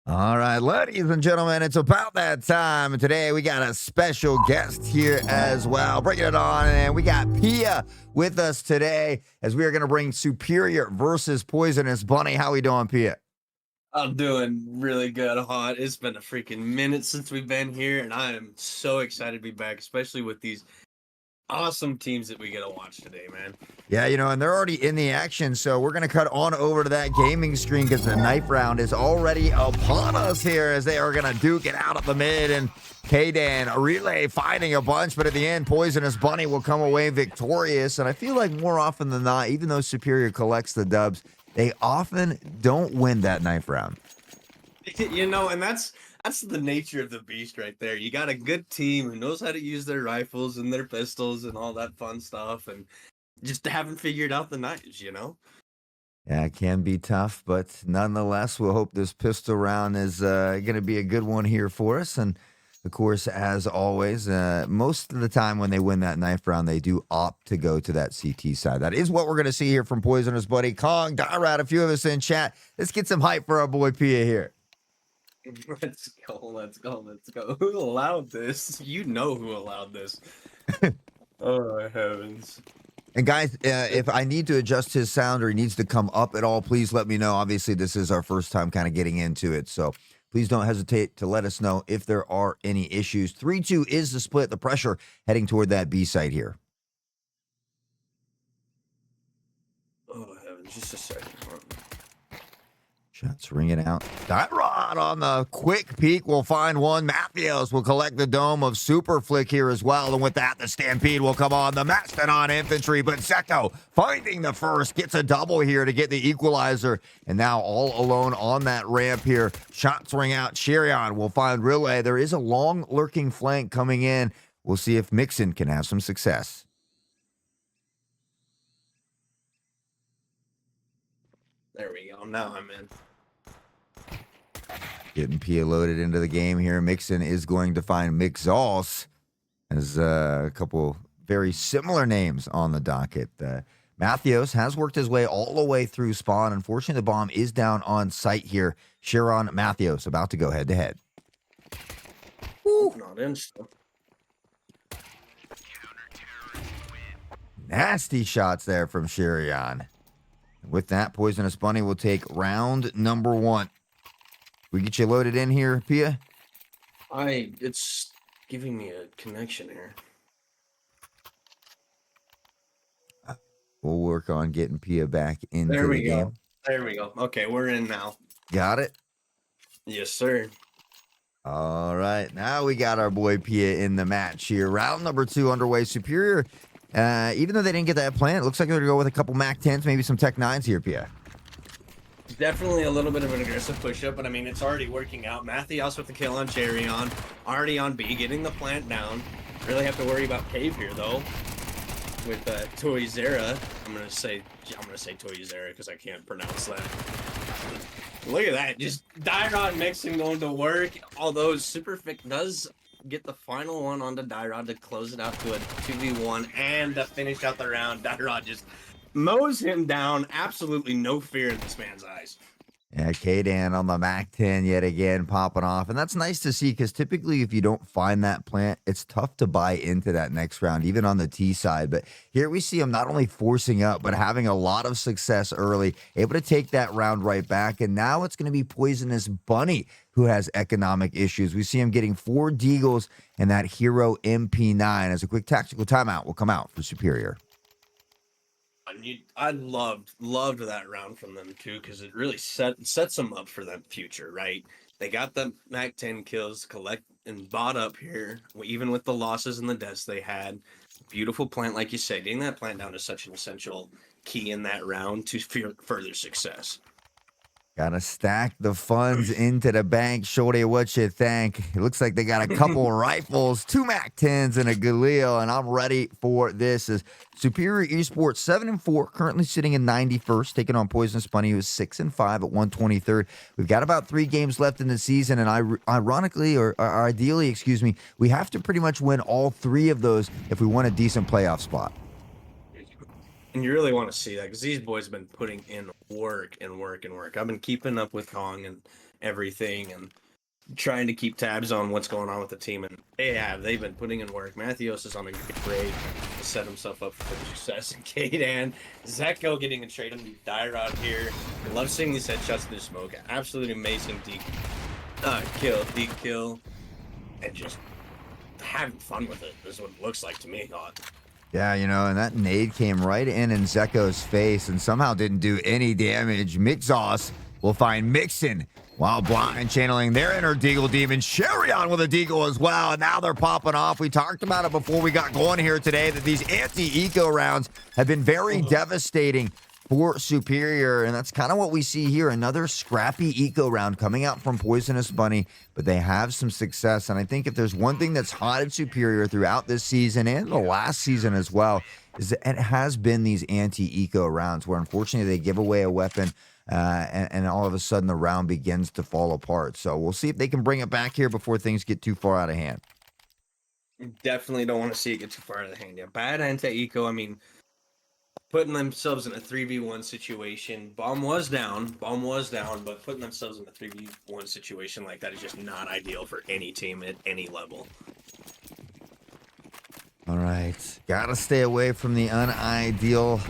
All right, ladies and gentlemen, it's about that time. And today we got a special guest here as well. Bringing it on, and we got Pia with us today as we are going to bring Superior versus Poisonous Bunny. How we doing, Pia? I'm doing really good, Hot. It's been a freaking minute since we've been here, and I am so excited to be back, especially with these awesome teams that we get to watch today, man. Yeah, and they're already in the action, so we're going to cut on over to that gaming screen because the knife round is already upon us here as they are going to duke it out of the mid. And Kadan, relay fighting a bunch, but at the end, Poisonous Bunny will come away victorious. And I feel like more often than not, even though Superior collects the dubs, they often don't win that knife round. And that's the nature of the beast right there. You got a good team who knows how to use their rifles and their pistols and all that fun stuff, and just haven't figured out the knives. Yeah, it can be tough, but nonetheless, we'll hope this pistol round is going to be a good one here for us. And of course, as always, most of the time when they win that knife round, they do opt to go to that CT side. That is what we're going to see here from Poisonous Buddy, Kong, Dyrad, a few of us in chat. Let's get some hype for our boy Pia here. Let's go. Who allowed this? You know who allowed this. Oh, heavens. And guys, if I need to adjust his sound or he needs to come up at all, please let me know. Obviously, this is our first time kind of getting into it, so please don't hesitate to let us know if there are any issues. 3-2 is the split, the pressure heading toward that B site here. Oh, heavens. Just a second. Shots ringing out. Dyrad on the quick peek will find one. Matthews will collect the dome of Super Flick here as well. And with that, the Stampede will come on. The Mastodon Infantry, but Seko finding the first. Gets a double here to get the equalizer. And now all alone on that ramp here. Shots ring out. Shirion will find Relay. There is a long lurking flank coming in. We'll see if Mixon can have some success. There we go. Now I'm in. Getting Pia loaded into the game here. Mixon is going to find Mixals as a couple very similar names on the docket. Matthews has worked his way all the way through spawn. Unfortunately, the bomb is down on site here. Sharon Matthews about to go head to head. Not in still. Nasty shots there from Shirion. With that, Poisonous Bunny will take round number 1. We get you loaded in here, Pia? It's giving me a connection here. We'll work on getting Pia back into the game. There we go. Okay, we're in now. Got it? Yes, sir. All right. Now we got our boy Pia in the match here. Round number 2 underway. Superior, even though they didn't get that plant, it looks like they're going to go with a couple Mac 10s, maybe some Tech 9s here, Pia. Definitely a little bit of an aggressive push-up, but I mean, it's already working out. Matthews with the kill on Cherion, already on B, getting the plant down. Really have to worry about Cave here, though. With Toyzera, I'm gonna say Toyzera because I can't pronounce that. Look at that, just Dyrod mixing going to work. Although Superfic does get the final one onto Dyrod to close it out to a 2v1 and to finish out the round. Dyrod just mows him down. Absolutely no fear in this man's eyes. Yeah, Kadan on the Mac 10 yet again popping off. And that's nice to see because typically if you don't find that plant, it's tough to buy into that next round, even on the T side. But here we see him not only forcing up, but having a lot of success early, able to take that round right back. And now it's going to be Poisonous Bunny who has economic issues. We see him getting 4 Deagles and that Hero MP9 as a quick tactical timeout will come out for Superior. I loved that round from them too, because it really sets them up for that future, right? They got the Mac 10 kills, collect and bought up here, even with the losses and the deaths they had. Beautiful plant, like you said. Getting that plant down is such an essential key in that round to further success. Gotta stack the funds into the bank. Shorty, what you think? It looks like they got a couple rifles, 2 Mac 10s, and a Galil, and I'm ready for this. As Superior Esports 7-4, currently sitting in 91st, taking on Poisonous Bunny, who's 6-5 at 123rd. We've got about 3 games left in the season, and ironically, or ideally, excuse me, we have to pretty much win all 3 of those if we want a decent playoff spot. And you really want to see that because these boys have been putting in work and work and work. I've been keeping up with Kong and everything and trying to keep tabs on what's going on with the team, and they've been putting in work. Matthews is on a great to set himself up for success. And Kaden, Zeko getting a trade on the die rod here. I love seeing these headshots through smoke. Absolutely amazing deep kill, and just having fun with it is what it looks like to me. Yeah, and that nade came right in Zeko's face and somehow didn't do any damage. Mixos will find Mixon while blind channeling their inner Deagle Demon. Charion with a Deagle as well, and now they're popping off. We talked about it before we got going here today that these anti-eco rounds have been very devastating for Superior, and that's kind of what we see here. Another scrappy eco round coming out from Poisonous Bunny, but they have some success. And I think if there's one thing that's hot at Superior throughout this season and the last season as well, is that it has been these anti-eco rounds where unfortunately they give away a weapon and all of a sudden the round begins to fall apart. So we'll see if they can bring it back here before things get too far out of hand. Definitely don't want to see it get too far out of the hand. Yeah, bad anti-eco. I mean, putting themselves in a 3v1 situation. Bomb was down, but putting themselves in a 3v1 situation like that is just not ideal for any team at any level. All right. Got to stay away from the unideal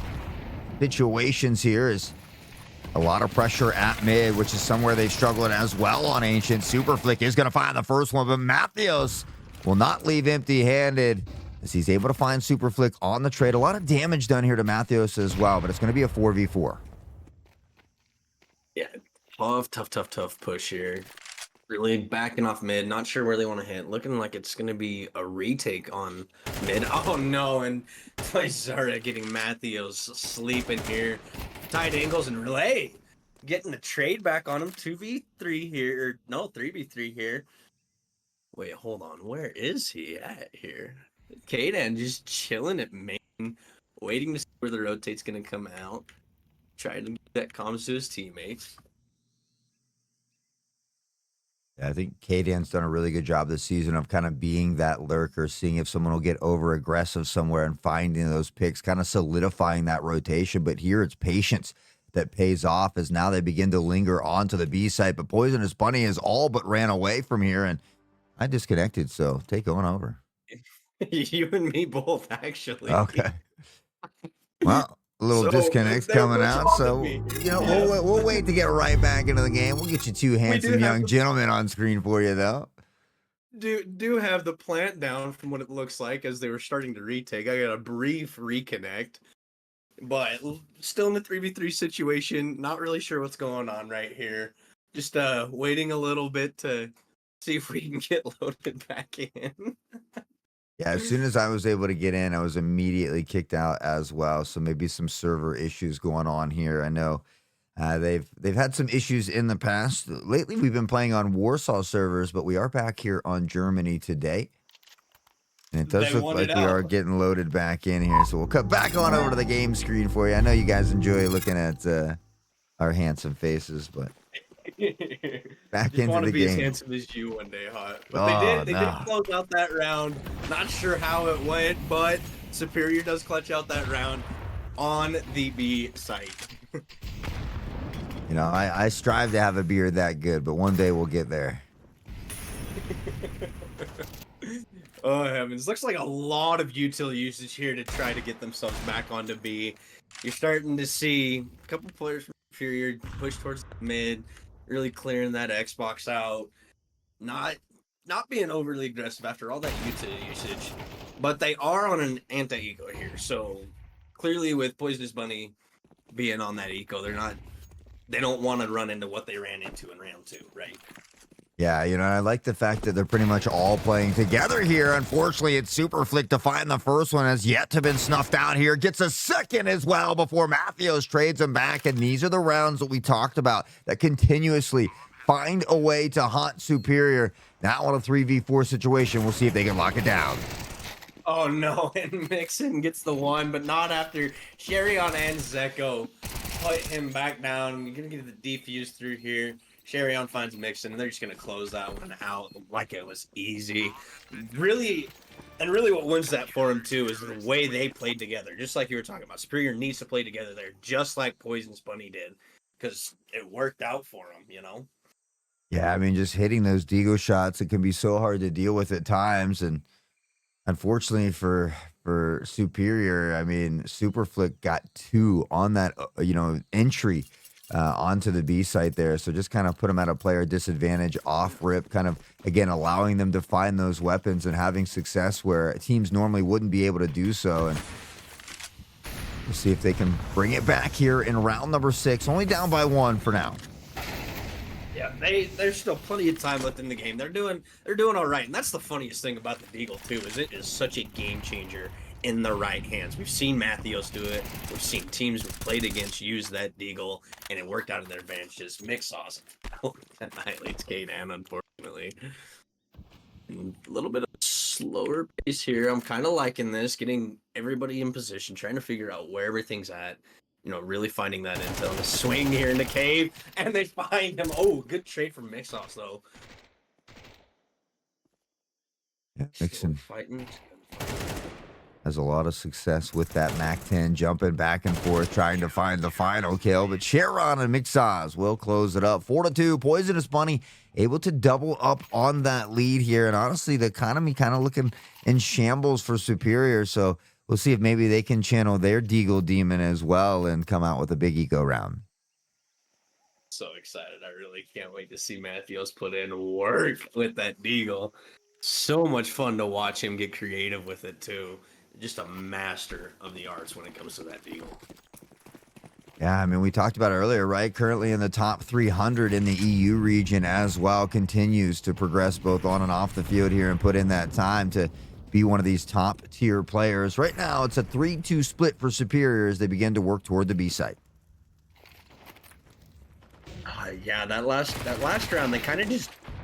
situations here. Is a lot of pressure at mid, which is somewhere they've struggled as well on Ancient. Superflick is going to find the first one, but Matthews will not leave empty-handed as he's able to find Superflick on the trade. A lot of damage done here to Matthews as well, but it's going to be a 4v4. Yeah, tough push here. Really backing off mid. Not sure where they want to hit. Looking like it's going to be a retake on mid. Oh, no, and Zara getting Matthews sleeping here. Tight angles and relay. Getting the trade back on him. 2v3 here. Or, no, 3v3 here. Wait, hold on. Where is he at here? Kaden just chilling at main, waiting to see where the rotate's going to come out. Trying to get that comms to his teammates. Yeah, I think Kaden's done a really good job this season of kind of being that lurker, seeing if someone will get over aggressive somewhere and finding those picks, kind of solidifying that rotation. But here it's patience that pays off as now they begin to linger onto the B site. But Poisonous Bunny has all but ran away from here, and I disconnected, so take on over. You and me both, actually. Okay. Well, a little disconnect coming out, so we'll wait to get right back into the game. We'll get you two handsome young gentlemen on screen for you, though. Do have the plant down from what it looks like as they were starting to retake. I got a brief reconnect, but still in the 3v3 situation. Not really sure what's going on right here. Just waiting a little bit to see if we can get loaded back in. Yeah, as soon as I was able to get in, I was immediately kicked out as well. So maybe some server issues going on here. I know they've had some issues in the past. Lately, we've been playing on Warsaw servers, but we are back here on Germany today. And it does look like we are getting loaded back in here. So we'll cut back on over to the game screen for you. I know you guys enjoy looking at our handsome faces, but back Just into want the to be game. as handsome as you one day, Hot. But they did close out that round. Not sure how it went, but Superior does clutch out that round on the B site. I strive to have a beard that good, but one day we'll get there. Oh, heavens. Looks like a lot of util usage here to try to get themselves back onto B. You're starting to see a couple players from Superior push towards the mid, really clearing that Xbox out. Not being overly aggressive after all that util usage. But they are on an anti-eco here. So clearly with Poisonous Bunny being on that eco, they don't want to run into what they ran into in round 2, right? Yeah, I like the fact that they're pretty much all playing together here. Unfortunately, it's Superflick to find the first one has yet to been snuffed out here. Gets a second as well before Matthews trades him back. And these are the rounds that we talked about that continuously find a way to haunt Superior. Now on a 3v4 situation, we'll see if they can lock it down. Oh no, and Mixon gets the one, but not after Charion and Zeko put him back down. You're going to get the defuse through here. Charion finds Mixon, and they're just going to close that one out like it was easy. Really And really what wins that for him too is the way they played together. Just like you were talking about. Superior needs to play together there, just like Poison's Bunny did. Because it worked out for him, you know? Yeah, I mean, just hitting those Deagle shots, it can be so hard to deal with at times. And unfortunately for Superior, I mean, Superflick got two on that entry onto the B site there. So just kind of put them at a player disadvantage off rip, kind of again allowing them to find those weapons and having success where teams normally wouldn't be able to do so. And we'll see if they can bring it back here in round number 6. Only down by 1 for now. Yeah, there's still plenty of time left in the game. They're doing all right, and that's the funniest thing about the Deagle too, is it is such a game changer in the right hands. We've seen Mattheos do it. We've seen teams we've played against use that Deagle, and it worked out in their advantage. Just mix sauce annihilates K-Dan, unfortunately. And a little bit of slower pace here. I'm kind of liking this, getting everybody in position, trying to figure out where everything's at. You know, really finding that intel. The swing here in the cave, and they find him. Oh, good trade from Mixos, though. Yeah, Mixon Fighting. has a lot of success with that MAC-10, jumping back and forth, trying to find the final kill. But Sharon and Mixaz will close it up. 4-2, Poisonous Bunny able to double up on that lead here. And honestly, the economy kind of looking in shambles for Superior. So we'll see if maybe they can channel their Deagle Demon as well and come out with a big eco round. So excited. I really can't wait to see Matthews put in work with that Deagle. So much fun to watch him get creative with it, too. Just a master of the arts when it comes to that Deagle. Yeah, I mean, we talked about it earlier, right? Currently in the top 300 in the EU region as well. Continues to progress both on and off the field here and put in that time to be one of these top tier players. Right now, it's a 3-2 split for Superior as they begin to work toward the B site. Yeah, that last round,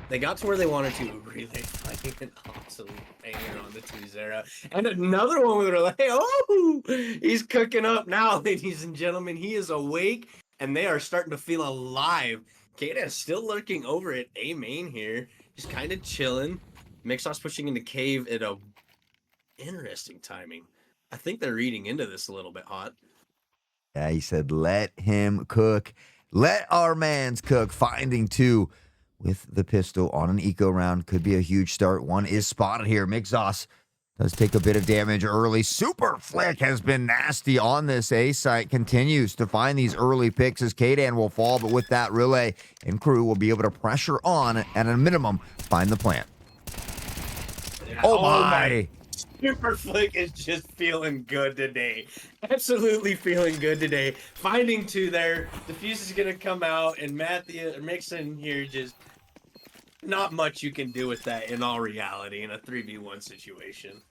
they got to where they wanted to. Really fighting an absolute banger on the T-Zera. And another one with relay. Oh, he's cooking up now, ladies and gentlemen. He is awake, and they are starting to feel alive. Kata is still lurking over at A main here, just kind of chilling. Mixos pushing into cave at a interesting timing. I think they're reading into this a little bit, Hot. Yeah, he said, let him cook. Let our mans cook. Finding 2 with the pistol on an eco round. Could be a huge start. 1 is spotted here. Mixos does take a bit of damage early. Super Flick has been nasty on this A site. Continues to find these early picks as K-Dan will fall, but with that relay and crew will be able to pressure on and at a minimum find the plant. Oh my. Super Flick is just feeling good today. Absolutely feeling good today. Finding 2 there. Defuse is going to come out, and Mixon here just not much you can do with that in all reality in a 3v1 situation.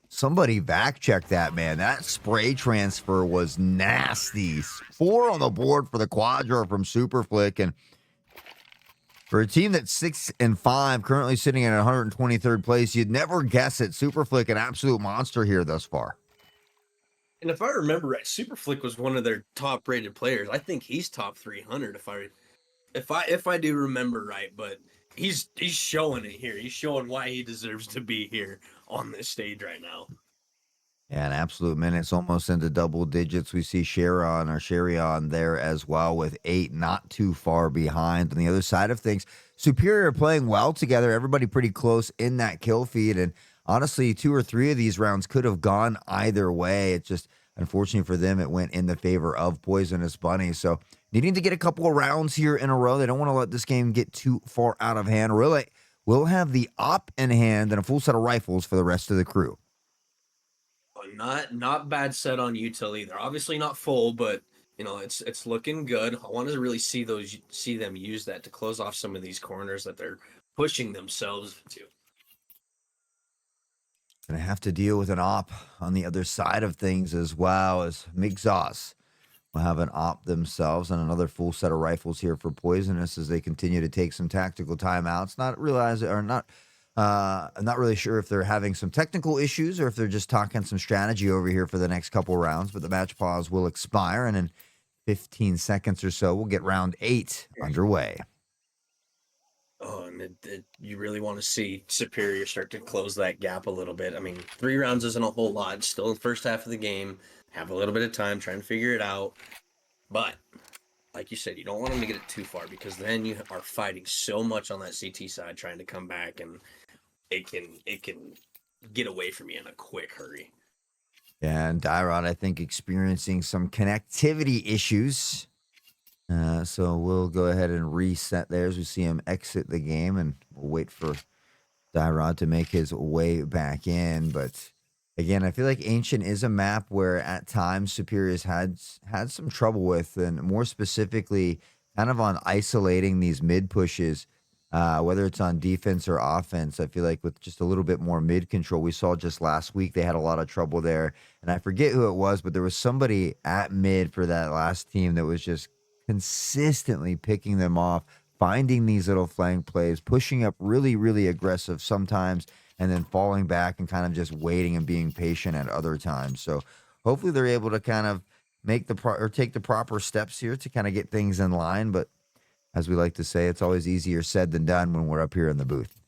Somebody back check that, man. That spray transfer was nasty. 4 on the board for the Quadra from Super Flick, and for a team that's 6-5, currently sitting at 123rd place, you'd never guess it. Super Flick, an absolute monster here thus far. And if I remember right, Super Flick was one of their top-rated players. I think he's top 300 if I do remember right. But he's showing it here. He's showing why he deserves to be here on this stage right now. Yeah, an absolute minutes, almost into double digits. We see Sherion there as well with 8, not too far behind. On the other side of things, Superior playing well together. Everybody pretty close in that kill feed. And honestly, 2 or 3 of these rounds could have gone either way. It's just, unfortunately for them, it went in the favor of Poisonous Bunny. So needing to get a couple of rounds here in a row. They don't want to let this game get too far out of hand. Really, we'll have the op in hand and a full set of rifles for the rest of the crew. Not bad set on util either. Obviously not full, but you know it's looking good. I want to really see them use that to close off some of these corners that they're pushing themselves to. Gonna have to deal with an op on the other side of things as well, as Mixos will have an op themselves and another full set of rifles here for Poisonous as they continue to take some tactical timeouts. I'm not really sure if they're having some technical issues or if they're just talking some strategy over here for the next couple rounds, but the match pause will expire, and in 15 seconds or so, we'll get round 8 underway. Oh, and you really want to see Superior start to close that gap a little bit. I mean, 3 rounds isn't a whole lot. Still in the first half of the game. Have a little bit of time trying to figure it out. But like you said, you don't want them to get it too far because then you are fighting so much on that CT side trying to come back, and it can get away from you in a quick hurry. Yeah, and Dyrod, I think, experiencing some connectivity issues. So we'll go ahead and reset there as we see him exit the game, and we'll wait for Dyrod to make his way back in. But again, I feel like Ancient is a map where at times Superior's had some trouble with, and more specifically, kind of on isolating these mid pushes, whether it's on defense or offense. I feel like with just a little bit more mid control, we saw just last week they had a lot of trouble there, and I forget who it was, but there was somebody at mid for that last team that was just consistently picking them off, finding these little flank plays, pushing up really, really aggressive sometimes, and then falling back and kind of just waiting and being patient at other times. So hopefully they're able to kind of make or take the proper steps here to kind of get things in line. But as we like to say, it's always easier said than done when we're up here in the booth.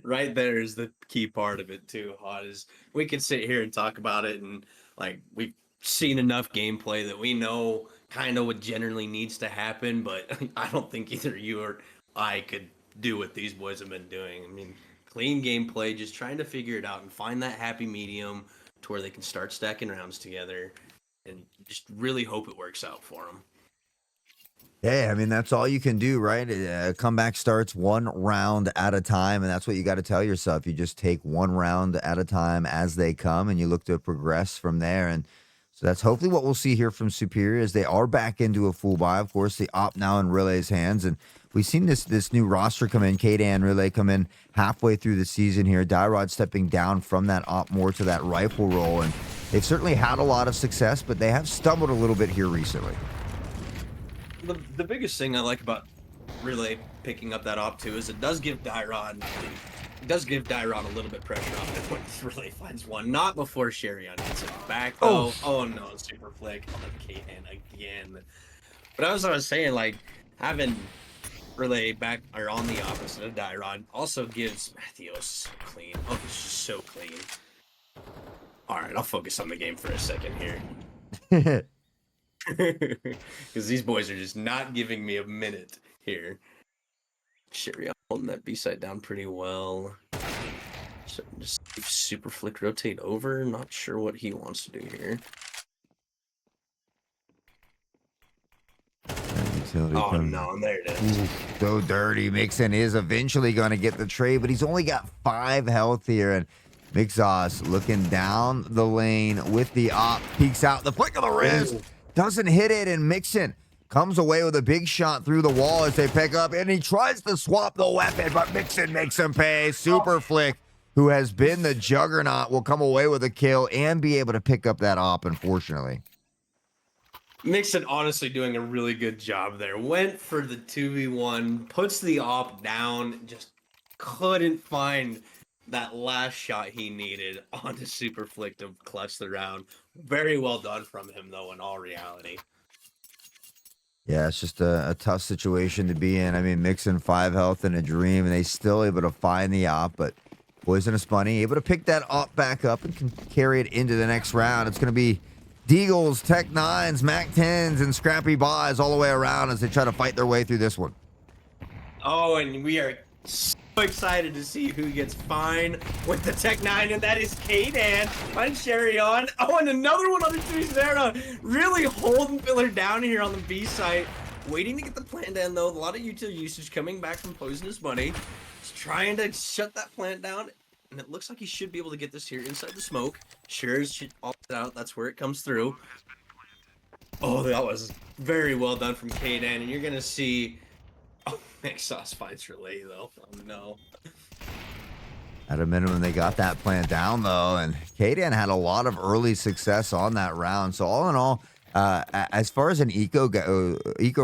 Right there is the key part of it too, Hot, is we could sit here and talk about it, and like we've seen enough gameplay that we know kind of what generally needs to happen, but I don't think either you or I could do what these boys have been doing. I mean, clean gameplay, just trying to figure it out and find that happy medium to where they can start stacking rounds together, and just really hope it works out for them. Yeah, I mean, that's all you can do, right? Comeback starts one round at a time, and that's what you got to tell yourself. You just take one round at a time as they come, and you look to progress from there. And so that's hopefully what we'll see here from Superior as they are back into a full buy. Of course, the op now in Relay's hands, and we've seen this new roster come in. K-Dan Relay come in halfway through the season here. Dyrod stepping down from that op more to that rifle role, and they've certainly had a lot of success, but they have stumbled a little bit here recently. The biggest thing I like about Relay picking up that op too is it does give Dyrod a little bit pressure on it when Relay finds one. Not before Sherion gets it back though. Oh no, super flick on the KN again. But as I was saying, like having Relay back or on the opposite of Dyrod also gives Matthews clean. Oh, it's just so clean. Alright, I'll focus on the game for a second here. Because these boys are just not giving me a minute here. Sherry holding that B-side down pretty well. So just super flick rotate over. Not sure what he wants to do here. Oh no, and there it is. Ooh, so dirty. Mixon is eventually going to get the trade, but he's only got 5 health here, and Mixos looking down the lane with the op, peeks out the flick of the wrist. Doesn't hit it, and Mixon comes away with a big shot through the wall as they pick up, and he tries to swap the weapon, but Mixon makes him pay. Super Flick, who has been the juggernaut, will come away with a kill and be able to pick up that op, unfortunately. Mixon honestly doing a really good job there. Went for the 2v1, puts the op down, just couldn't find that last shot he needed on the Super Flick to clutch the round. Very well done from him, though, in all reality. Yeah, it's just a tough situation to be in. I mean, Mixon 5 health in a dream, and they still able to find the op, but Poisonous Bunny able to pick that op back up and can carry it into the next round. It's going to be Deagles, Tech 9s, Mac 10s, and Scrappy Buys all the way around as they try to fight their way through this one. Oh, and we are so excited to see who gets fine with the Tech 9, and that is K-Dan on Sherion. Oh, and another one on the 2-0. Really holding Filler down here on the B site. Waiting to get the plant down, though. A lot of utility usage coming back from Poisonous Bunny. He's trying to shut that plant down, and it looks like he should be able to get this here inside the smoke. Shares all out. That's where it comes through. Oh, that was very well done from K-Dan, and you're going to see... Oh, Mixos finds Relay, though. Oh, no. At a minimum, they got that plant down, though, and K-Dan had a lot of early success on that round. So all in all, as far as an eco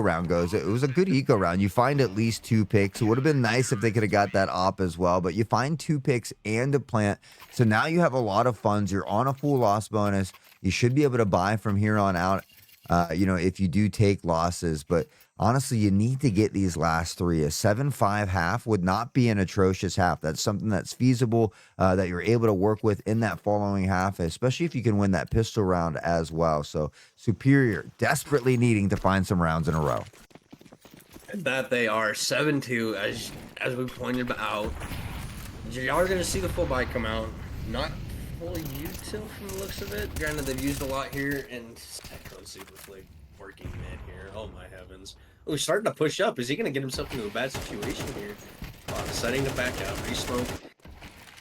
round goes, it was a good eco round. You find at least 2 picks. It would have been nice if they could have got that op as well, but you find 2 picks and a plant. So now you have a lot of funds. You're on a full loss bonus. You should be able to buy from here on out. if you do take losses. But honestly, you need to get these last three. A 7-5 half would not be an atrocious half. That's something that's feasible, that you're able to work with in that following half, especially if you can win that pistol round as well. So Superior desperately needing to find some rounds in a row. That they are 7-2, as we pointed out. Y'all are going to see the full buy come out. Not fully util from the looks of it. Granted, they've used a lot here, and Echo Super Flick working mid here. Oh my heavens. Oh, he's starting to push up. Is he going to get himself into a bad situation here? Setting to back out. Re-smoke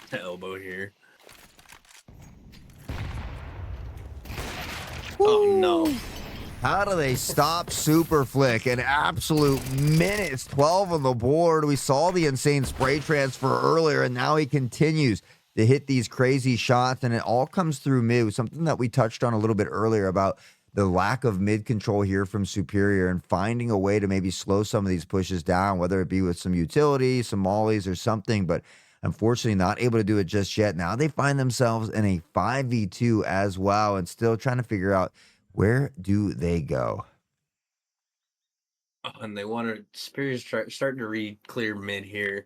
to elbow here. Oh no. How do they stop Super Flick? An absolute minutes, 12 on the board. We saw the insane spray transfer earlier, and now he continues to hit these crazy shots, and it all comes through mid. Something that we touched on a little bit earlier about the lack of mid control here from Superior and finding a way to maybe slow some of these pushes down, whether it be with some utility, some mollies, or something, but unfortunately not able to do it just yet. Now they find themselves in a 5v2 as well and still trying to figure out where do they go? And they want to Superior's starting to read clear mid here.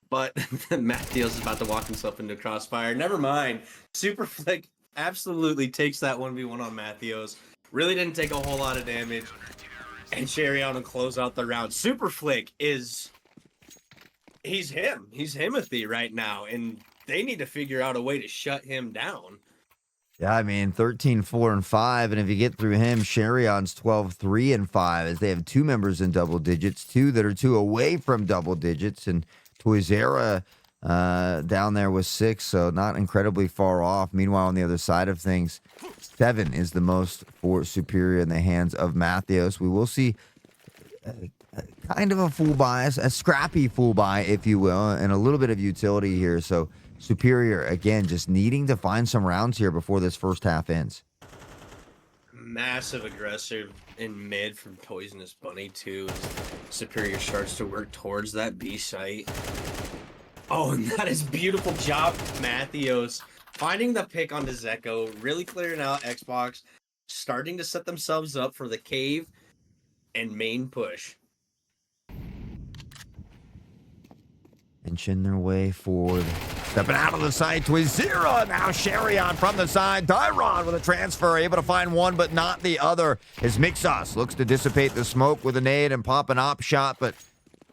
But Matthews is about to walk himself into crossfire. Never mind. Super Flick absolutely takes that 1v1 on Matthews. Really didn't take a whole lot of damage. And Sherry on to close out the round. Super Flick is... He's him. He's Himothy right now. And they need to figure out a way to shut him down. Yeah, I mean, 13-4-5, and if you get through him, Sherion's 12-3-5, as they have two members in double digits, two that are two away from double digits, and Toysera down there with 6, so not incredibly far off. Meanwhile, on the other side of things, 7 is the most for Superior in the hands of Matthews. We will see kind of a full buy, a scrappy full buy, if you will, and a little bit of utility here, so Superior, again, just needing to find some rounds here before this first half ends. Massive aggressive in mid from Poisonous Bunny, too. Superior starts to work towards that B site. Oh, and that is beautiful job, Matthews. Finding the pick onto Zeko, really clearing out Xbox, starting to set themselves up for the cave and main push. Inching their way forward. Stepping out of the side to Azira. Now Sherion from the side. Dyron with a transfer. Able to find one, but not the other. As Mixos looks to dissipate the smoke with a nade and pop an op shot, but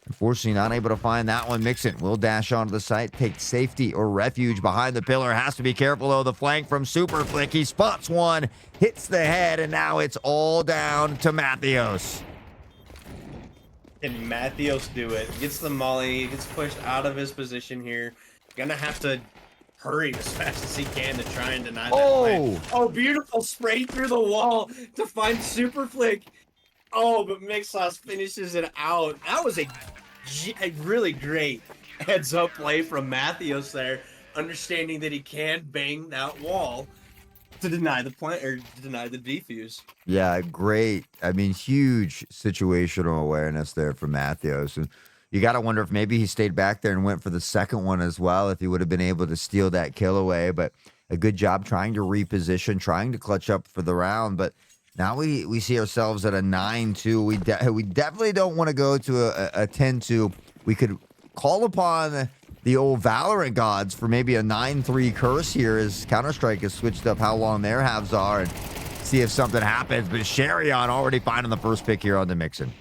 unfortunately not able to find that one. Mixon will dash onto the site. Take safety or refuge behind the pillar. Has to be careful, though. The flank from Super Flick. He spots one. Hits the head, and now it's all down to Matthews. Can Matthews do it? Gets the molly, gets pushed out of his position here. Gonna have to hurry as fast as he can to try and deny that play. Oh, beautiful spray through the wall to find Super Flick. Oh, but Mixos finishes it out. That was a really great heads-up play from Matthews there, understanding that he can bang that wall to deny the plant or deny the defuse. Yeah, great. I mean, huge situational awareness there for Matthews. And you got to wonder if maybe he stayed back there and went for the second one as well, if he would have been able to steal that kill away. But a good job trying to reposition, trying to clutch up for the round. But now we see ourselves at a 9-2. We definitely don't want to go to a 10-2. We could call upon the old Valorant gods for maybe a 9-3 curse here, as Counter-Strike has switched up how long their halves are, and see if something happens. But Sherion already finding the first pick here on the Mixon.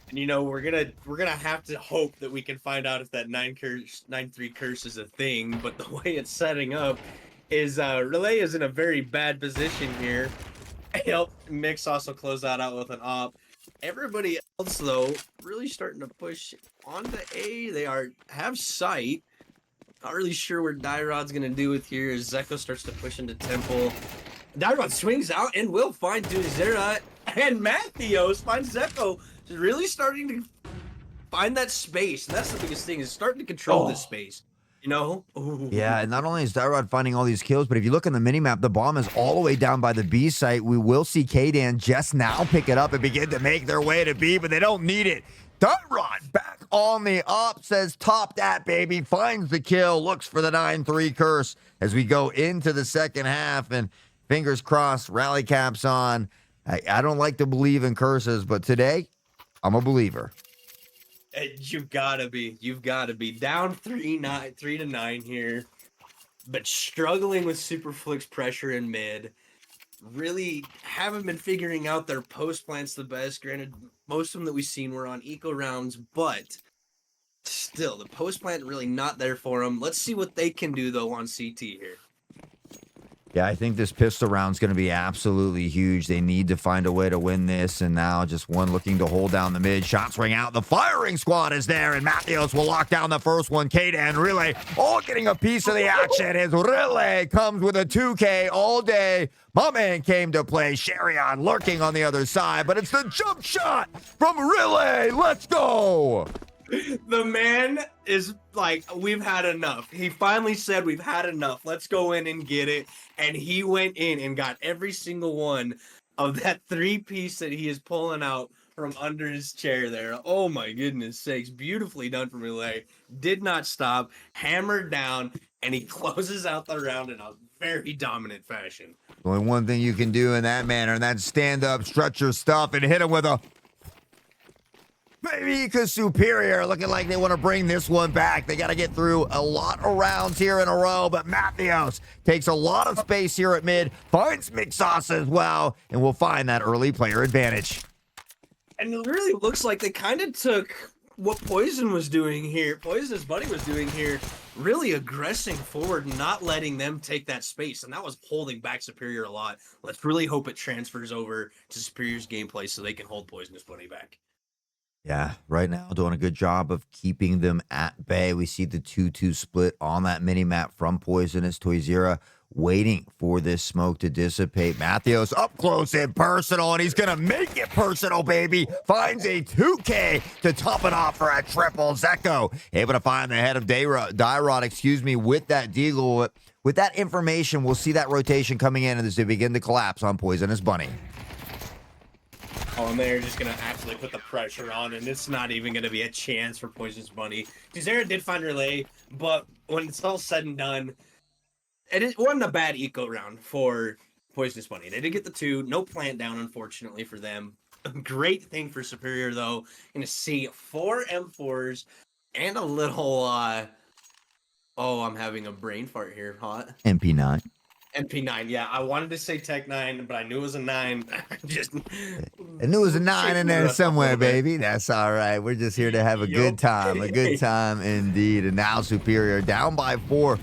And you know, we're gonna have to hope that we can find out if that 9-3 curse is a thing. But the way it's setting up is Relay is in a very bad position here. Mix also close that out with an op. Everybody else, though, really starting to push onto A. They have sight. Not really sure where Dyrod's going to do with here as Zeko starts to push into Temple. Dyrod swings out and will find Duzera. And Matthews finds Zeko. Just really starting to find that space. And that's the biggest thing, is starting to control this space. You know? Ooh. Yeah, and not only is Dyrod finding all these kills, but if you look on the minimap, the bomb is all the way down by the B site. We will see Kdan just now pick it up and begin to make their way to B, but they don't need it. Dyrod back on the up, says top that, baby. Finds the kill, looks for the 9-3 curse as we go into the second half. And fingers crossed, rally caps on. I don't like to believe in curses, but today I'm a believer. You've got to be. You've got to be down 3-9 here, but struggling with Superflick's pressure in mid. Really haven't been figuring out their post plants the best. Granted, most of them that we've seen were on eco rounds, but still, the post plant really not there for them. Let's see what they can do though on CT here. Yeah, I think this pistol round's going to be absolutely huge. They need to find a way to win this, and now just one looking to hold down the mid. Shots ring out. The firing squad is there, and Matthews will lock down the first one. Kaden Relay all getting a piece of the action as Relay comes with a 2K all day. My man came to play. Sherion lurking on the other side, but it's the jump shot from Relay. Let's go. The man is like, we've had enough. He finally said, we've had enough. Let's go in and get it. And he went in and got every single one of that 3-piece that he is pulling out from under his chair there. Oh my goodness sakes. Beautifully done from Relay. Did not stop. Hammered down. And he closes out the round in a very dominant fashion. Only one thing you can do in that manner, and that's stand up, stretch your stuff, and hit him with a... Maybe because Superior looking like they want to bring this one back. They got to get through a lot of rounds here in a row, but Matthews takes a lot of space here at mid, finds Mixos as well, and will find that early player advantage. And it really looks like they kind of took what Poison was doing here, Poison's buddy was doing here, really aggressing forward, not letting them take that space, and that was holding back Superior a lot. Let's really hope it transfers over to Superior's gameplay so they can hold Poison's buddy back. Yeah, right now doing a good job of keeping them at bay. We see the 2-2 split on that mini-map from Poisonous. Toyzera waiting for this smoke to dissipate. Matthews up close and personal, and he's going to make it personal, baby. Finds a 2K to top it off for a triple. Zeko able to find the head of Dyrod, with that deagle. With that information, we'll see that rotation coming in as they begin to collapse on Poisonous Bunny. Oh, and they're just going to actually put the pressure on, and it's not even going to be a chance for Poisonous Bunny. Toyzera did find Relay, but when it's all said and done, it wasn't a bad eco round for Poisonous Bunny. They did get the 2. No plant down, unfortunately, for them. A great thing for Superior, though. Going to see 4 M4s and a little, oh, I'm having a brain fart here, Hot. MP9. MP9, yeah. I wanted to say Tech 9, but I knew it was a 9. I knew it was a 9 in there somewhere, baby. That's all right. We're just here to have a good time. A good time indeed. And now Superior down by 4.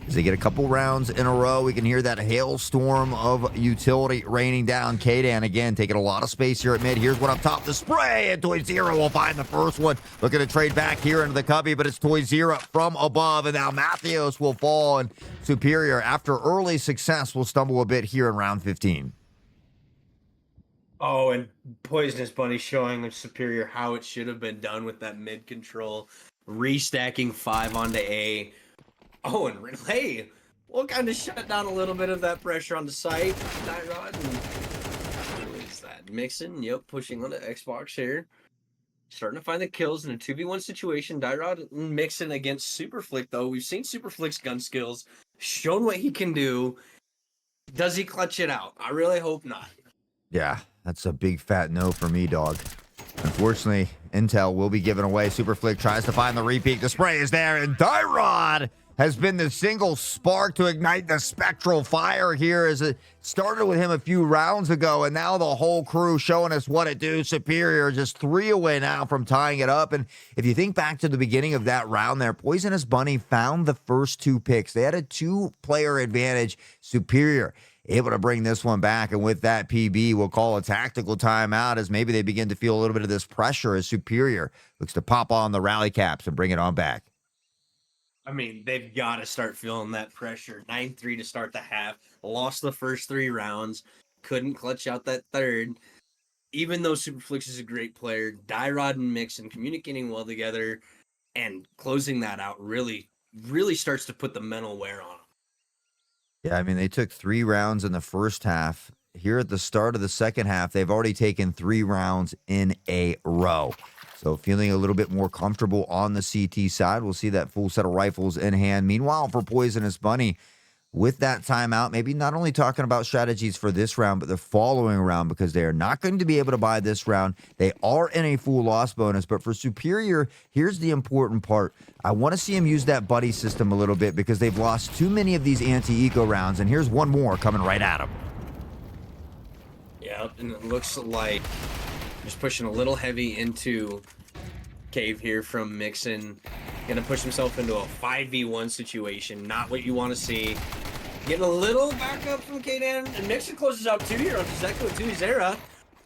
As they get a couple rounds in a row, we can hear that hailstorm of utility raining down. Kadan again taking a lot of space here at mid. Here's one up top, the spray, and Toyzera will find the first one. Looking to trade back here into the cubby, but it's Toyzera from above, and now Matthews will fall, and Superior, after early success, will stumble a bit here in round 15. Oh, and Poisonous Bunny showing Superior how it should have been done with that mid control. Restacking 5 onto A. Oh, and Relay will kind of shut down a little bit of that pressure on the site. Dyrod and what is that? Mixon, yep, pushing on the Xbox here. Starting to find the kills in a 2v1 situation. Dyrod and Mixon against Superflick, though. We've seen Superflick's gun skills, shown what he can do. Does he clutch it out? I really hope not. Yeah, that's a big fat no for me, dog. Unfortunately, intel will be given away. Superflick tries to find the repeat. The spray is there, and Dyrod has been the single spark to ignite the spectral fire here, as it started with him a few rounds ago, and now the whole crew showing us what it do. Superior just 3 away now from tying it up. And if you think back to the beginning of that round there, Poisonous Bunny found the first 2 picks. They had a 2-player advantage. Superior able to bring this one back, and with that, PB will call a tactical timeout as maybe they begin to feel a little bit of this pressure as Superior looks to pop on the rally caps and bring it on back. I mean, they've got to start feeling that pressure. 9-3 to start the half. Lost the first 3 rounds. Couldn't clutch out that third. Even though Superflix is a great player, Dyrod and Mixon communicating well together and closing that out really, really starts to put the mental wear on them. Yeah, I mean, they took 3 rounds in the first half. Here at the start of the second half, they've already taken 3 rounds in a row. So feeling a little bit more comfortable on the CT side. We'll see that full set of rifles in hand. Meanwhile, for Poisonous Bunny, with that timeout, maybe not only talking about strategies for this round, but the following round, because they are not going to be able to buy this round. They are in a full loss bonus, but for Superior, here's the important part. I want to see him use that buddy system a little bit because they've lost too many of these anti-eco rounds, and here's one more coming right at him. Yeah, and it looks like just pushing a little heavy into Cave here from Mixon. Gonna push himself into a 5v1 situation. Not what you want to see. Getting a little backup from Kaden. And Mixon closes out 2 here on Zeko and 2 ESEA.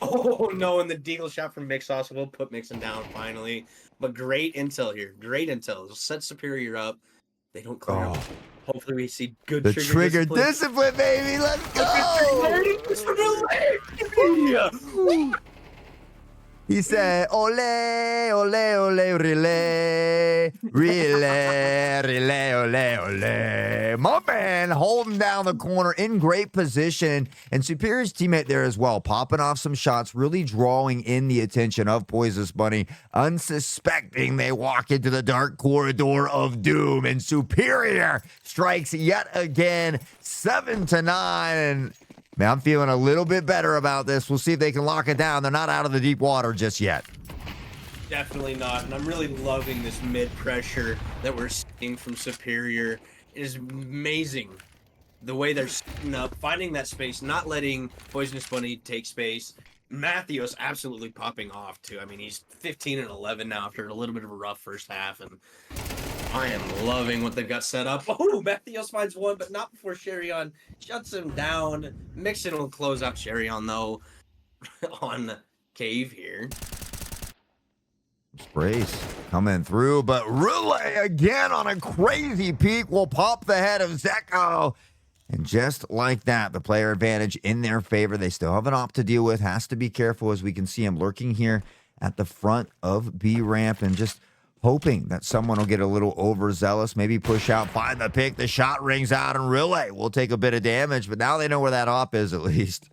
Oh no, and the deagle shot from Mixos will put Mixon down finally. But great intel here. Great intel. It'll set Superior up. They don't clear up. Hopefully we see good trigger discipline, baby. Let's go. He said, ole, ole, ole, relay, relay, relay, ole, ole. My man holding down the corner in great position. And Superior's teammate there as well, popping off some shots, really drawing in the attention of Poisonous Bunny. Unsuspecting, they walk into the dark corridor of doom. And Superior strikes yet again, 7-9. Man, I'm feeling a little bit better about this. We'll see if they can lock it down. They're not out of the deep water just yet. Definitely not. And I'm really loving this mid pressure that we're seeing from Superior. It is amazing the way they're setting up, finding that space, not letting Poisonous Bunny take space. Matthews absolutely popping off too. I mean, he's 15-11 now after a little bit of a rough first half, and I am loving what they've got set up. Oh, Matthews finds one, but not before Sherion shuts him down. Mixon will close out Sherion, though, on Cave here. Sprays coming through, but Relay again on a crazy peak will pop the head of Zeko. And just like that, the player advantage in their favor. They still have an op to deal with. Has to be careful, as we can see him lurking here at the front of B ramp and just hoping that someone will get a little overzealous, maybe push out, find the pick, the shot rings out, and Relay will take a bit of damage, but now they know where that op is at least.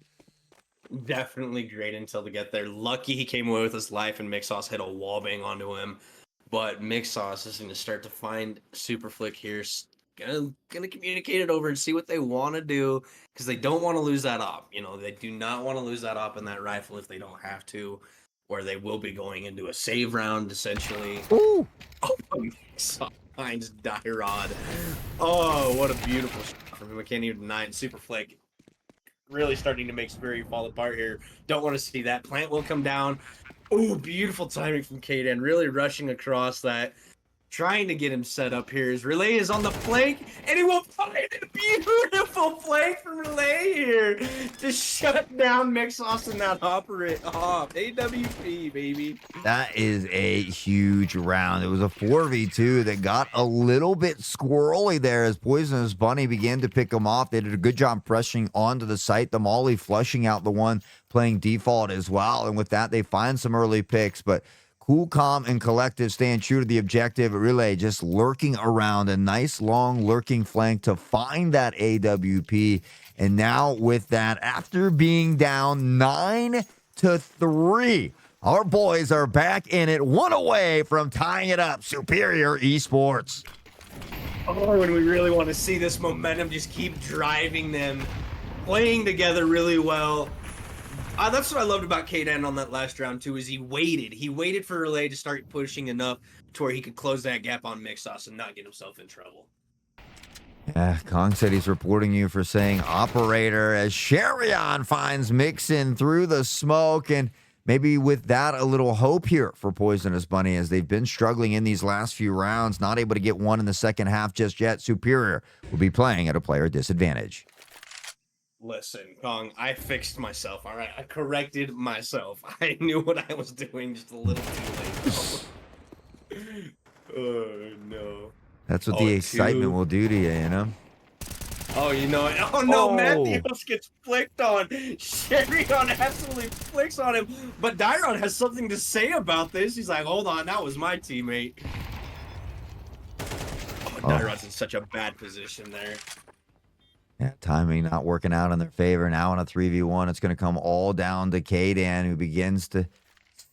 Definitely great until to get there. Lucky he came away with his life and Mixos hit a wall bang onto him. But Mixos is going to start to find Super Flick here. Gonna communicate it over and see what they want to do, because they don't want to lose that op. You know, they do not want to lose that op in that rifle if they don't have to, where they will be going into a save round essentially. Ooh. Oh, Mixos finds Dyrod. Oh, what a beautiful shot from him. I can't even deny it. Super Flick really starting to make Superior fall apart here. Don't want to see that. Plant will come down. Oh, beautiful timing from Kaden. Really rushing across that. Trying to get him set up here. His Relay is on the flank, and he will find a beautiful flank from Relay here to shut down Mixos in that operate off. AWP, baby. That is a huge round. It was a 4v2 that got a little bit squirrely there as Poisonous Bunny began to pick them off. They did a good job pressing onto the site. The Molly flushing out the one playing default as well. And with that, they find some early picks, but cool, calm, and collective, staying true to the objective. Relay just lurking around, a nice long lurking flank to find that AWP. And now with that, after being down 9-3, our boys are back in it, one away from tying it up. Superior Esports. Oh, and we really want to see this momentum just keep driving them, playing together really well. That's what I loved about Kaden on that last round, too, is he waited. He waited for Relay to start pushing enough to where he could close that gap on Mixos and not get himself in trouble. Yeah, Kong said he's reporting you for saying operator as Sherion finds Mixon through the smoke, and maybe with that a little hope here for Poisonous Bunny as they've been struggling in these last few rounds, not able to get one in the second half just yet. Superior will be playing at a player disadvantage. Listen, Kong, I fixed myself, all right? I corrected myself. I knew what I was doing just a little too late. Oh, no. That's what the excitement will do to you, you know? Oh, you know it. Oh, no, Matthews gets flicked on. Sherion absolutely flicks on him. But Dyrod has something to say about this. He's like, hold on, that was my teammate. Oh, Dyrod's in such a bad position there. Yeah, timing not working out in their favor. Now in a 3v1, it's going to come all down to Kaden, who begins to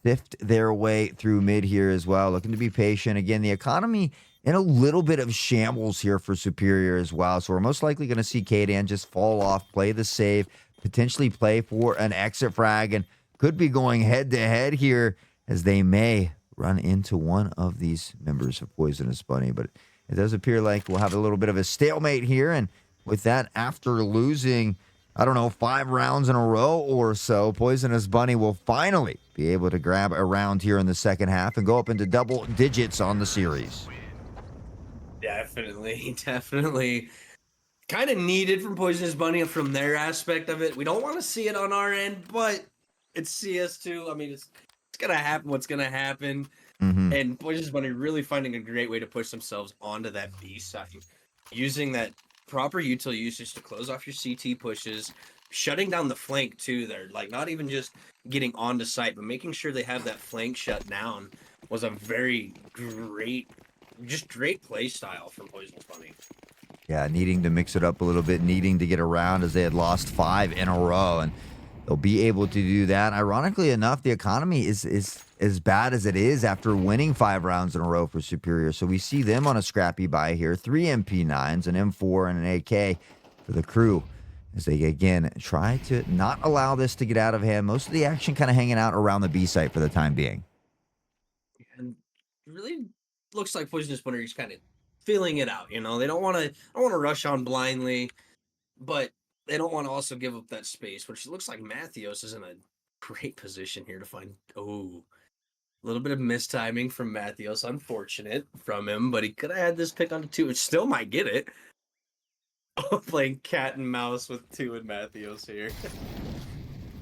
sift their way through mid here as well, looking to be patient. Again, the economy in a little bit of shambles here for Superior as well. So we're most likely going to see Kadan just fall off, play the save, potentially play for an exit frag, and could be going head to head here as they may run into one of these members of Poisonous Bunny. But it does appear like we'll have a little bit of a stalemate here. And with that, after losing, I don't know, 5 rounds in a row or so, Poisonous Bunny will finally be able to grab a round here in the second half and go up into double digits on the series. Definitely, definitely. Kind of needed from Poisonous Bunny from their aspect of it. We don't want to see it on our end, but it's CS2. I mean, it's gonna happen what's gonna happen. Mm-hmm. And Poisonous Bunny really finding a great way to push themselves onto that B side. Using that proper util usage to close off your CT pushes, shutting down the flank too there. Like not even just getting onto site, but making sure they have that flank shut down was a very great play style from Poisonous Bunny. Yeah, needing to mix it up a little bit, needing to get around as they had lost 5 in a row, and they'll be able to do that. Ironically enough, the economy is as bad as it is after winning 5 rounds in a row for Superior. So we see them on a scrappy buy here, 3 MP9s, an M4, and an AK for the crew as they, again, try to not allow this to get out of hand. Most of the action kind of hanging out around the B site for the time being. And really looks like Poisonous Bunny is kind of feeling it out. You know, they don't want to rush on blindly, but they don't want to also give up that space, which looks like Matthews is in a great position here to find. Oh, a little bit of mistiming from Matthews. Unfortunate from him, but he could have had this pick onto 2, which still might get it. Oh, playing cat and mouse with 2 and Matthews here.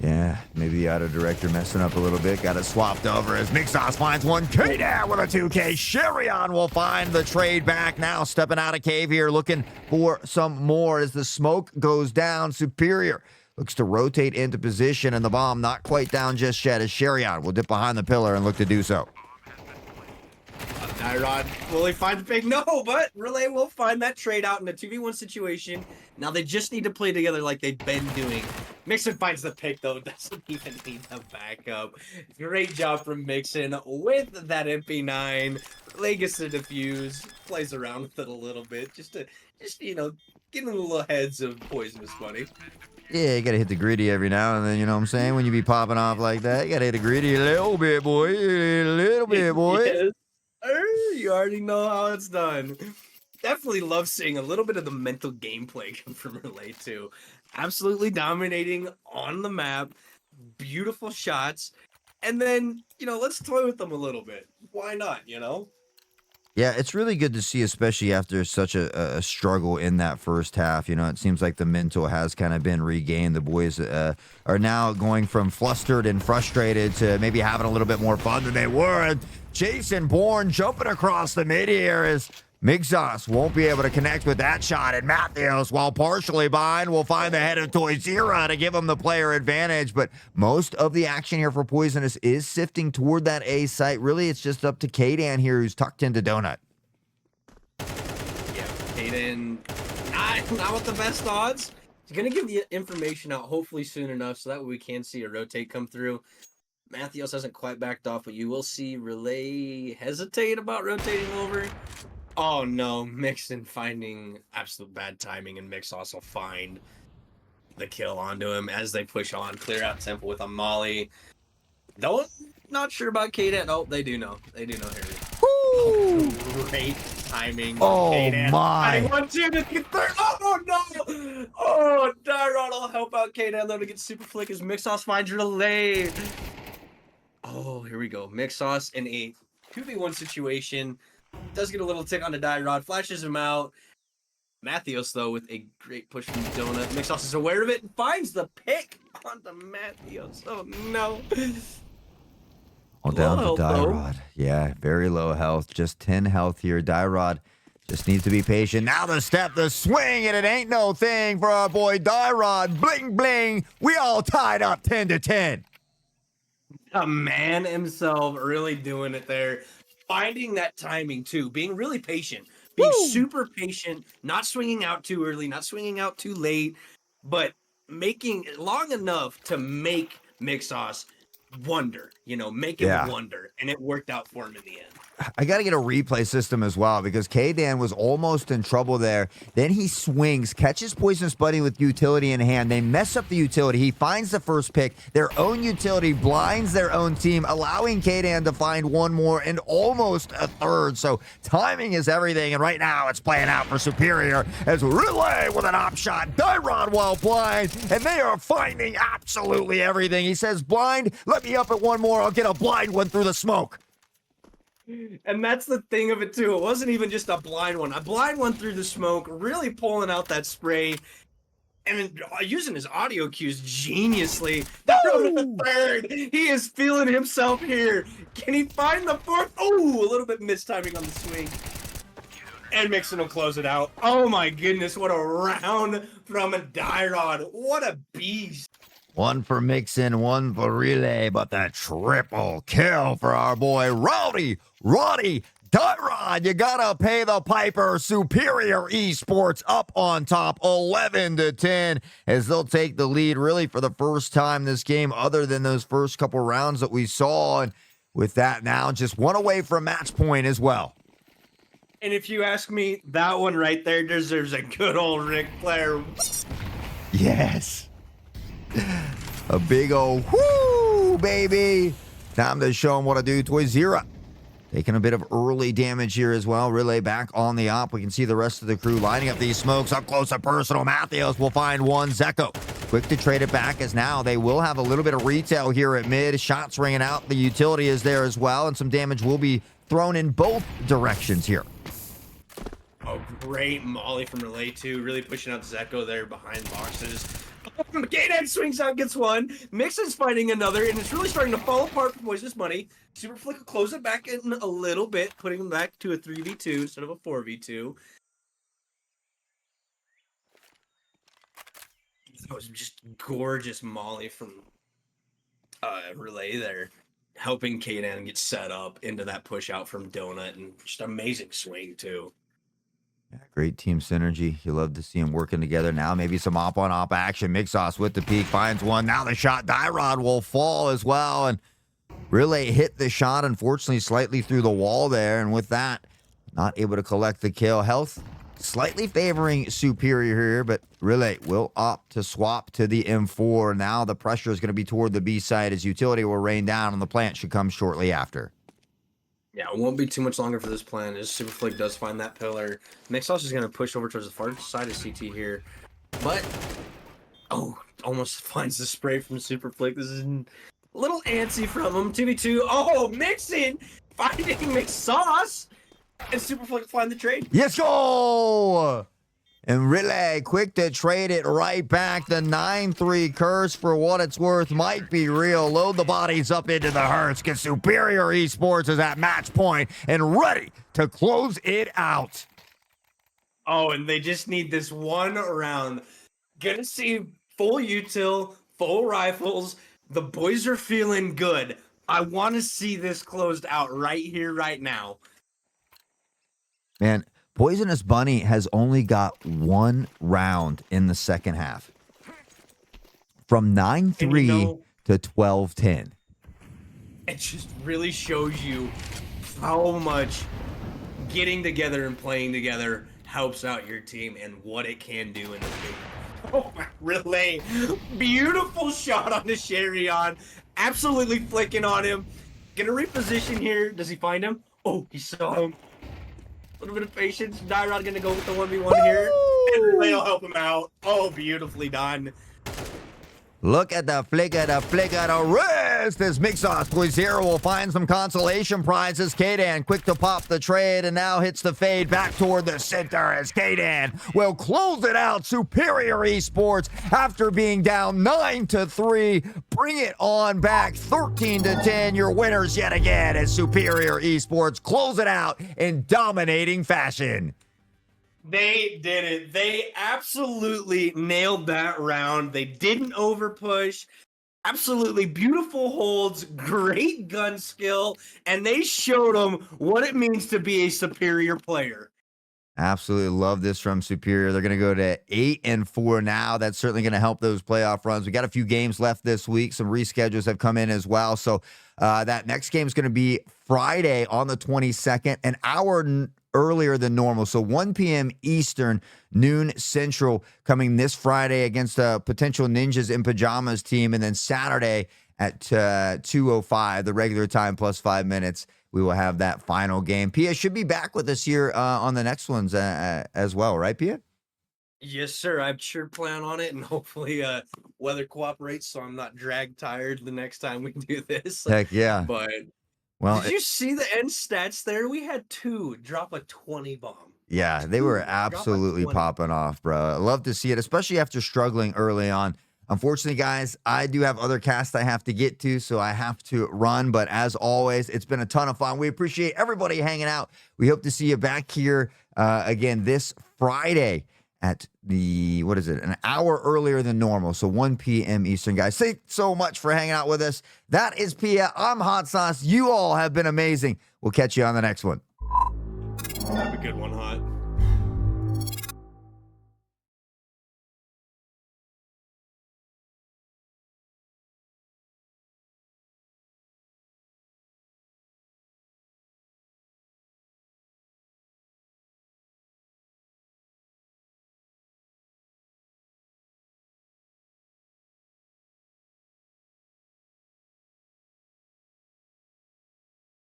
Yeah, maybe the auto director messing up a little bit. Got it swapped over as Mixos finds one. K-Down with a 2K. Sherion will find the trade back now. Stepping out of cave here, looking for some more as the smoke goes down. Superior looks to rotate into position, and the bomb not quite down just yet as Sherion will dip behind the pillar and look to do so. Tyrod, will he find the pick? No, but Relay will find that trade out in a 2v1 situation. Now they just need to play together like they've been doing. Mixon finds the pick, though. Doesn't even need the backup. Great job from Mixon with that MP9. Relay gets to defuse, plays around with it a little bit, just you know, getting a little heads of Poisonous Bunny. Yeah, you gotta hit the gritty every now and then, you know what I'm saying? When you be popping off like that, you gotta hit the gritty a little bit, boy. A little bit, boy. Yes. You already know how it's done. Definitely love seeing a little bit of the mental gameplay come from Relay too. Absolutely dominating on the map, beautiful shots, and then, you know, let's toy with them a little bit. Why not, you know? Yeah, it's really good to see, especially after such a struggle in that first half. You know, it seems like the mental has kind of been regained. The boys are now going from flustered and frustrated to maybe having a little bit more fun than they were. And Jason Bourne jumping across the mid here as Mixos won't be able to connect with that shot. And Matthews, while partially behind, will find the head of Toysira to give him the player advantage. But most of the action here for Poisonous is sifting toward that A site. Really, it's just up to Kadan here, who's tucked into Donut. Yeah, Kaden, not with the best odds. He's going to give the information out hopefully soon enough so that way we can see a rotate come through. Matthews hasn't quite backed off, but you will see Relay hesitate about rotating over. Oh no, Mixon finding absolute bad timing, and Mix also find the kill onto him as they push on. Clear out tempo with a molly. Not sure about Kaden. Oh, they do know. They do know here. Oh, great timing. Oh Kaden. my. 1, 2 to get third. Oh no. Oh, Dyrod will help out Kaden though to get super flick as Mixos finds Relay. Oh, here we go. Mixos in a 2v1 situation. Does get a little tick on the Dyrod, flashes him out. Matthews, though, with a great push from Donut. Mixos is aware of it and finds the pick onto Matthews. Oh, no. All down to Dyrod. Yeah, very low health. Just 10 health here. Dyrod just needs to be patient. Now the step, the swing, and it ain't no thing for our boy Dyrod. Bling, bling. We all tied up 10 to 10. A man himself really doing it there. Finding that timing, too. Being really patient. Being super patient. Not swinging out too early. Not swinging out too late. But making it long enough to make Mixos wonder. You know, make him wonder. And it worked out for him in the end. I got to get a replay system as well because K-Dan was almost in trouble there. Then he swings, catches Poisonous Bunny with utility in hand. They mess up the utility. He finds the first pick. Their own utility blinds their own team, allowing K-Dan to find one more and almost a third. So timing is everything. And right now it's playing out for Superior as Relay with an op shot. Dyrod while blind. And they are finding absolutely everything. He says, blind, let me up at one more. I'll get a blind one through the smoke. And that's the thing of it too. It wasn't even just a blind one. A blind one through the smoke, really pulling out that spray and using his audio cues geniusly. The third. He is feeling himself here. Can he find the fourth? Oh, a little bit mistiming on the swing. And Mixon will close it out. Oh my goodness, what a round from a Dyrod. What a beast. One for Mixon, one for Relay, but that triple kill for our boy Roddy Dyrod. You gotta pay the piper. Superior Esports up on top, 11-10, as they'll take the lead really for the first time this game, other than those first couple rounds that we saw. And with that now, just one away from match point as well. And if you ask me, that one right there deserves a good old Ric Flair. Yes. A big old whoo, baby. Time to show him what to do. Toy Zero taking a bit of early damage here as well. Relay back on the op. We can see the rest of the crew lining up these smokes up close and personal. Matthews will find one. Zeko quick to trade it back, as now they will have a little bit of retail here at mid. Shots ringing out. The utility is there as well, and some damage will be thrown in both directions here. Oh, great molly from Relay 2. Really pushing out Zeko there behind boxes. K-Dan swings out, gets one. Mixon's fighting another, and it's really starting to fall apart for Poisonous Money. Super Flick will close it back in a little bit, putting him back to a 3v2 instead of a 4v2. That was just gorgeous molly from Relay there, helping K-Dan get set up into that push out from Donut, and just amazing swing too. Yeah, great team synergy. You love to see them working together. Now maybe some op-on-op action. Mixos with the peak finds one. Now the shot. Dyrod will fall as well. And Relay hit the shot, unfortunately, slightly through the wall there. And with that, not able to collect the kill. Health slightly favoring Superior here, but Relay will opt to swap to the M4. Now the pressure is going to be toward the B side as utility will rain down, and the plant should come shortly after. Yeah, it won't be too much longer for this plan as Super Flick does find that pillar. Mixos is going to push over towards the far side of CT here. But, oh, almost finds the spray from Super Flick. This is a little antsy from him. 2v2. Oh, Mixon finding McSauce. And Super Flick find the trade. Yes, go! And Relay quick to trade it right back. The 9-3 curse, for what it's worth, might be real. Load the bodies up into the hearse, because Superior Esports is at match point and ready to close it out. Oh, and they just need this one round. Gonna see full util, full rifles. The boys are feeling good. I want to see this closed out right here, right now. Man, Poisonous Bunny has only got one round in the second half. From 9-3 to 12-10. It just really shows you how much getting together and playing together helps out your team and what it can do in the game. Oh, my Relay. Beautiful shot on the Charion. Absolutely flicking on him. Gonna reposition here. Does he find him? Oh, he saw him. A little bit of patience. Dyrod gonna go with the 1v1 here. And Relay will help him out. Oh, beautifully done. Look at the flick of the wrist as Mixos Toy Zero will find some consolation prizes. K-Dan quick to pop the trade and now hits the fade back toward the center as K-Dan will close it out. Superior Esports, after being down 9-3, bring it on back 13-10. Your winners yet again as Superior Esports close it out in dominating fashion. They did it. They absolutely nailed that round. They didn't overpush. Absolutely beautiful holds, great gun skill, and they showed them what it means to be a superior player. Absolutely love this from Superior. They're going to go to 8-4 now. That's certainly going to help those playoff runs. We got a few games left this week. Some reschedules have come in as well. So that next game is going to be Friday on the 22nd, an hour earlier than normal. So 1 p.m. Eastern, noon Central, coming this Friday against a potential Ninjas in Pajamas team. And then Saturday at 2:05, the regular time plus 5 minutes, we will have that final game. Pia should be back with us here on the next ones as well, right, Pia? Yes, sir. I sure plan on it, and hopefully, weather cooperates, so I'm not drag tired the next time we do this. Heck yeah. But Well, did you see the end stats there? We had two drop a 20 bomb. yeah, they were Two drop a absolutely 20. popping off, bro. I love to see it, especially after struggling early on. Unfortunately, guys, I do have other casts I have to get to, so I have to run. But as always, it's been a ton of fun. We appreciate everybody hanging out. We hope to see you back here again this Friday at what is it, an hour earlier than normal. So 1 p.m. Eastern, guys. Thanks so much for hanging out with us. That is Pia. I'm Hot Sauce. You all have been amazing. We'll catch you on the next one. Have a good one, Hot.